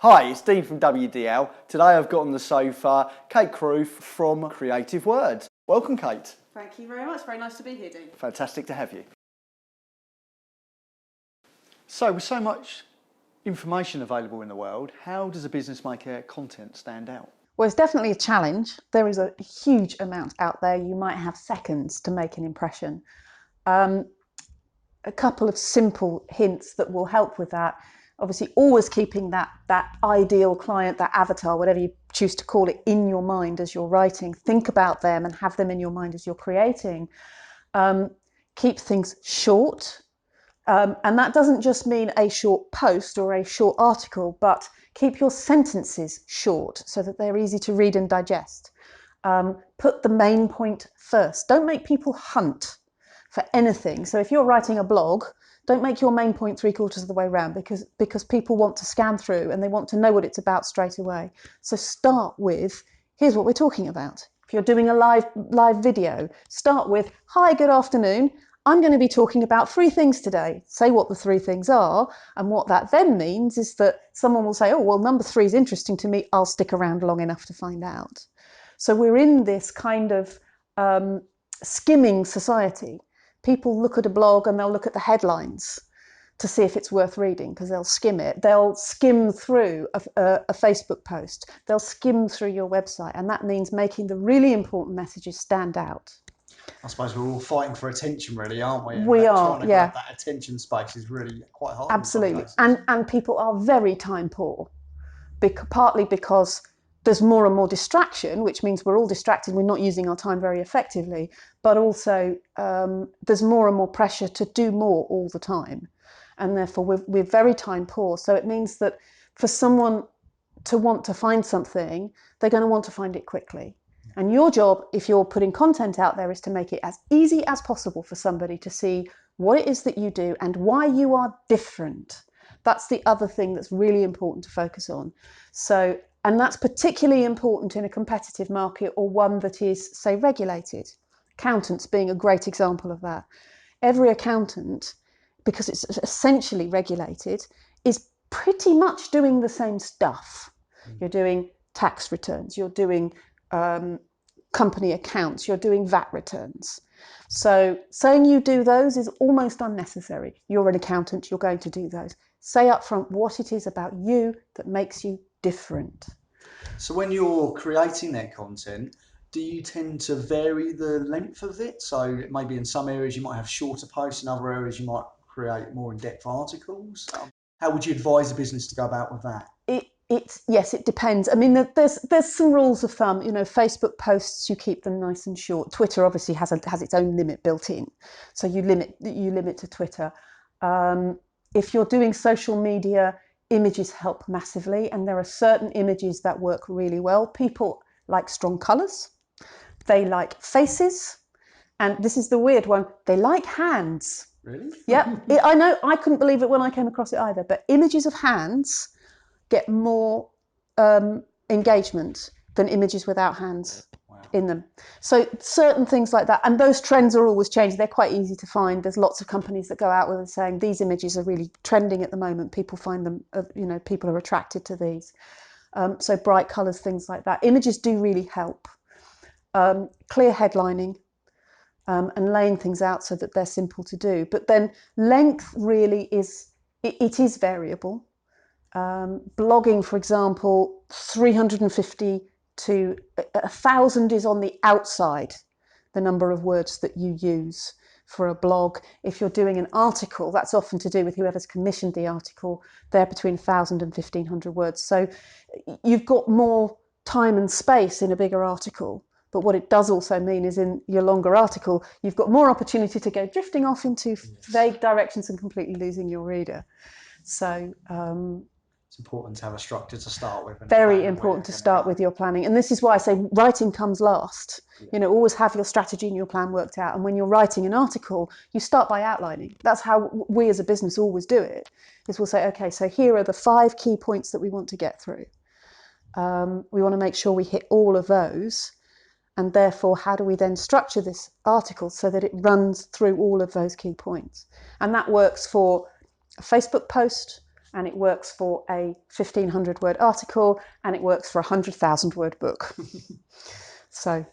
Hi, it's Dean from WDL. Today I've got on the sofa Cate Caruth from Creative Words. Welcome, Kate. Thank you very much. Very nice to be here, Dean. Fantastic to have you. So, with so much information available in the world, how does a business maker content stand out? Well, it's definitely a challenge. There is a huge amount out there. You might have seconds to make an impression. A couple of simple hints that will help with that. Obviously, always keeping that ideal client, that avatar, whatever you choose to call it, in your mind as you're writing. Think about them and have them in your mind as you're creating. Keep things short. And that doesn't just mean a short post or a short article, but keep your sentences short so that they're easy to read and digest. Put the main point first. Don't make people hunt for anything. So if you're writing a blog, don't make your main point 3/4 of the way around because people want to scan through and they want to know what it's about straight away. So start with, here's what we're talking about. If you're doing a live video, start with, hi, good afternoon. I'm going to be talking about 3 things today. Say what the 3 things are. And what that then means is that someone will say, oh, well, number 3 is interesting to me. I'll stick around long enough to find out. So we're in this kind of skimming society. People look at a blog and they'll look at the headlines to see if it's worth reading because they'll skim it. They'll skim through a Facebook post. They'll skim through your website. And that means making the really important messages stand out. I suppose we're all fighting for attention, really, aren't we? We are, trying to grab that attention space is really quite hard. Absolutely. And people are very time poor, partly because there's more and more distraction, which means we're all distracted. We're not using our time very effectively, but also there's more and more pressure to do more all the time. And therefore we're very time poor. So it means that for someone to want to find something, they're going to want to find it quickly. And your job, if you're putting content out there, is to make it as easy as possible for somebody to see what it is that you do and why you are different. That's the other thing that's really important to focus on. So, and that's particularly important in a competitive market or one that is, say, regulated. Accountants being a great example of that. Every accountant, because it's essentially regulated, is pretty much doing the same stuff. You're doing tax returns, you're doing company accounts, you're doing VAT returns. So saying you do those is almost unnecessary. You're an accountant, you're going to do those. Say up front what it is about you that makes you different. So when you're creating that content, do you tend to vary the length of it? So maybe in some areas you might have shorter posts, in other areas you might create more in-depth articles. How would you advise a business to go about with that? Yes, it depends. I mean, there's some rules of thumb. You know, Facebook posts, you keep them nice and short. Twitter obviously has its own limit built in, so you limit to Twitter. If you're doing social media, images help massively, and there are certain images that work really well. People like strong colours, they like faces, and this is the weird one, they like hands. Really? Yeah, I know. I couldn't believe it when I came across it either. But images of hands get more engagement than images without hands in them. So certain things like that, and those trends are always changing. They're quite easy to find. There's lots of companies that go out with and saying these images are really trending at the moment. People find them, people are attracted to these. So bright colours, things like that. Images do really help. Clear headlining and laying things out so that they're simple to do. But then length really is, it is variable. Blogging, for example, 350 to 1,000 is on the outside, the number of words that you use for a blog. If you're doing an article, that's often to do with whoever's commissioned the article. They're between 1,000 and 1,500 words. So you've got more time and space in a bigger article. But what it does also mean is in your longer article, you've got more opportunity to go drifting off into vague directions and completely losing your reader. So it's important to have a structure to start with. Very important to start with your planning. And this is why I say writing comes last. Yeah. You know, always have your strategy and your plan worked out. And when you're writing an article, you start by outlining. That's how we as a business always do it, is we'll say, okay, so here are the 5 key points that we want to get through. We want to make sure we hit all of those. And therefore, how do we then structure this article so that it runs through all of those key points? And that works for a Facebook post, and it works for a 1,500 word article, and it works for a 100,000 word book. So